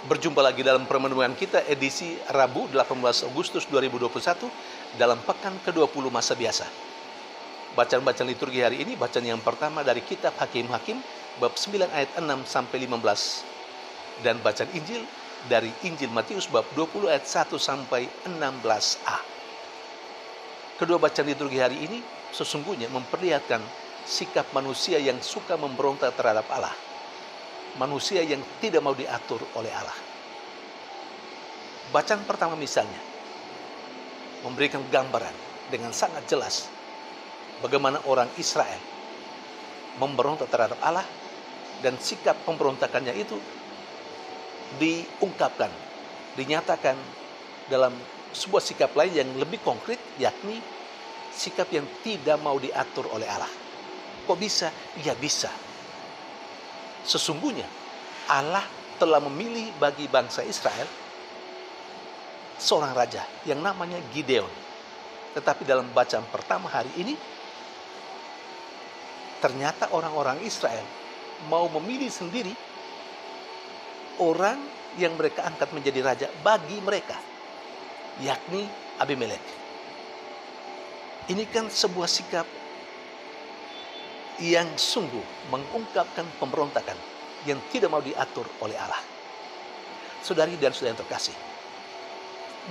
Berjumpa lagi dalam permenungan kita edisi Rabu 18 Agustus 2021 dalam pekan ke-20 masa biasa. Bacaan-bacaan liturgi hari ini, bacaan yang pertama dari kitab Hakim-Hakim bab 9 ayat 6 sampai 15 dan bacaan Injil dari Injil Matius bab 20 ayat 1 sampai 16a. Kedua bacaan liturgi hari ini sesungguhnya memperlihatkan sikap manusia yang suka memberontak terhadap Allah. Manusia yang tidak mau diatur oleh Allah. Bacaan pertama misalnya memberikan gambaran dengan sangat jelas bagaimana orang Israel memberontak terhadap Allah dan sikap pemberontakannya itu diungkapkan, dinyatakan dalam sebuah sikap lain yang lebih konkret, yakni sikap yang tidak mau diatur oleh Allah. Kok bisa? Ya bisa. Sesungguhnya Allah telah memilih bagi bangsa Israel seorang raja yang namanya Gideon. Tetapi dalam bacaan pertama hari ini, ternyata orang-orang Israel mau memilih sendiri orang yang mereka angkat menjadi raja bagi mereka, yakni Abimelek. Ini kan sebuah sikap yang sungguh mengungkapkan pemberontakan yang tidak mau diatur oleh Allah. Saudari dan saudara yang terkasih,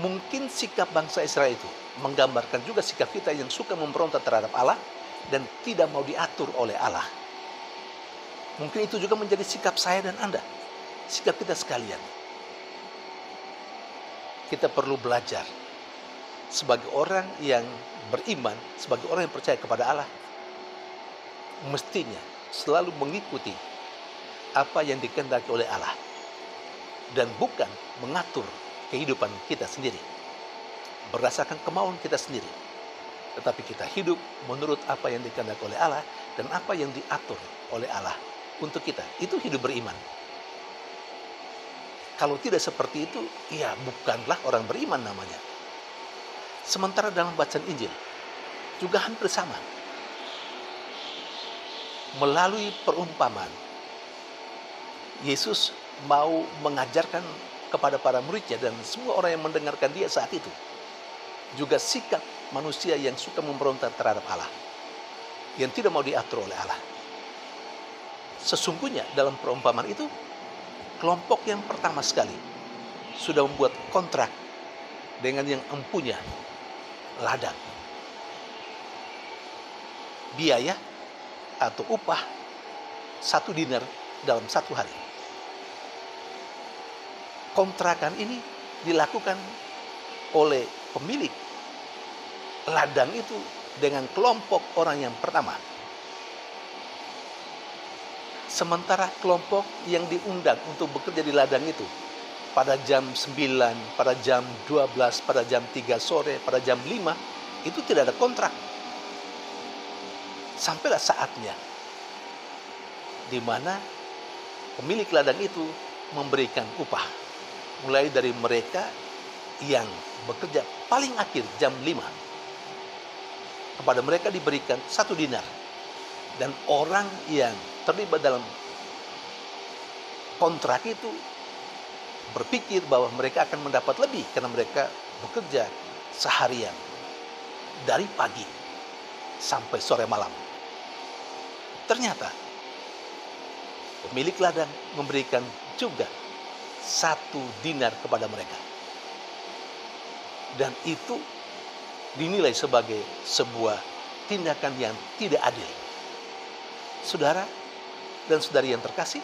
mungkin sikap bangsa Israel itu menggambarkan juga sikap kita yang suka memberontak terhadap Allah dan tidak mau diatur oleh Allah. Mungkin itu juga menjadi sikap saya dan Anda, sikap kita sekalian. Kita perlu belajar sebagai orang yang beriman, sebagai orang yang percaya kepada Allah, mestinya selalu mengikuti apa yang dikehendaki oleh Allah dan bukan mengatur kehidupan kita sendiri berdasarkan kemauan kita sendiri, tetapi kita hidup menurut apa yang dikehendaki oleh Allah dan apa yang diatur oleh Allah untuk kita. Itu hidup beriman. Kalau tidak seperti itu, ya bukanlah orang beriman namanya. Sementara dalam bacaan Injil juga hampir sama. Melalui perumpamaan, Yesus mau mengajarkan kepada para muridnya dan semua orang yang mendengarkan dia saat itu juga sikap manusia yang suka memberontak terhadap Allah, yang tidak mau diatur oleh Allah. Sesungguhnya dalam perumpamaan itu, kelompok yang pertama sekali sudah membuat kontrak dengan yang empunya ladang. Biaya atau upah 1 dinar dalam 1 hari. Kontrakan ini dilakukan oleh pemilik ladang itu dengan kelompok orang yang pertama. Sementara kelompok yang diundang untuk bekerja di ladang itu pada jam 9, pada jam 12, pada jam 3 sore, pada jam 5, itu tidak ada kontrak. Sampailah saatnya di mana pemilik ladang itu memberikan upah. Mulai dari mereka yang bekerja paling akhir jam 5. Kepada mereka diberikan 1 dinar. Dan orang yang terlibat dalam kontrak itu berpikir bahwa mereka akan mendapat lebih karena mereka bekerja seharian dari pagi sampai sore malam. Ternyata pemilik ladang memberikan juga 1 dinar kepada mereka. Dan itu dinilai sebagai sebuah tindakan yang tidak adil. Saudara dan saudari yang terkasih,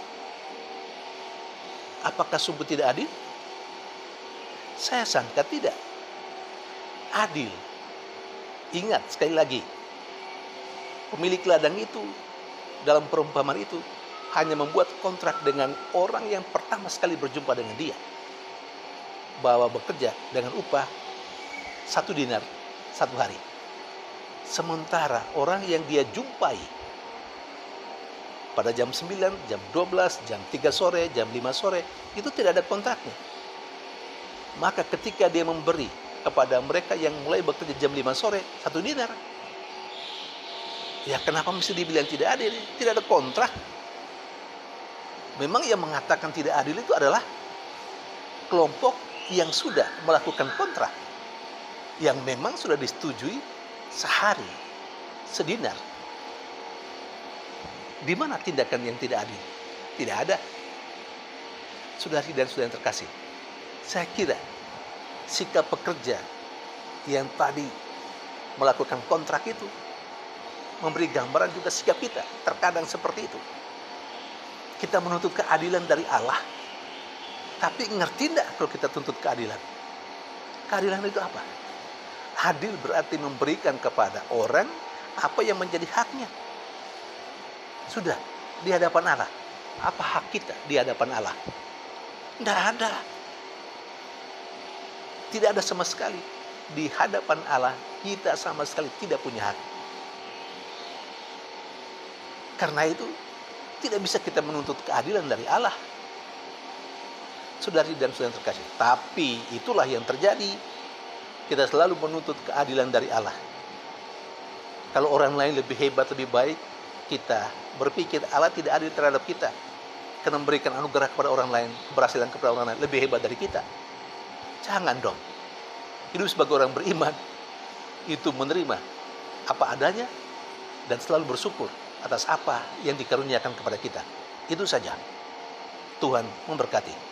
apakah sungguh tidak adil? Saya sangka tidak. Adil. Ingat sekali lagi, pemilik ladang itu dalam perumpamaan itu hanya membuat kontrak dengan orang yang pertama sekali berjumpa dengan dia, bahwa bekerja dengan upah 1 dinar 1 hari. Sementara orang yang dia jumpai pada jam 9, jam 12, jam 3 sore, jam 5 sore, itu tidak ada kontraknya. Maka ketika dia memberi kepada mereka yang mulai bekerja jam 5 sore 1 dinar, ya kenapa mesti dibilang tidak adil? Tidak ada kontrak. Memang yang mengatakan tidak adil itu adalah kelompok yang sudah melakukan kontrak yang memang sudah disetujui sehari, sedinar. Di mana tindakan yang tidak adil? Tidak ada. Saudari dan saudara yang terkasih, saya kira sikap pekerja yang tadi melakukan kontrak itu memberi gambaran juga sikap kita. Terkadang seperti itu. Kita menuntut keadilan dari Allah, tapi ngerti enggak kalau kita tuntut keadilan? Keadilan itu apa? Adil berarti memberikan kepada orang apa yang menjadi haknya. Sudah, di hadapan Allah. Apa hak kita di hadapan Allah? Tidak ada. Tidak ada sama sekali. Di hadapan Allah, kita sama sekali tidak punya hak. Karena itu, tidak bisa kita menuntut keadilan dari Allah. Saudari dan saudara terkasih. Tapi itulah yang terjadi. Kita selalu menuntut keadilan dari Allah. Kalau orang lain lebih hebat, lebih baik, kita berpikir Allah tidak adil terhadap kita. Karena memberikan anugerah kepada orang lain, keberhasilan kepada orang lain lebih hebat dari kita. Jangan dong. Hidup sebagai orang beriman, itu menerima apa adanya dan selalu bersyukur atas apa yang dikaruniakan kepada kita. Itu saja. Tuhan memberkati.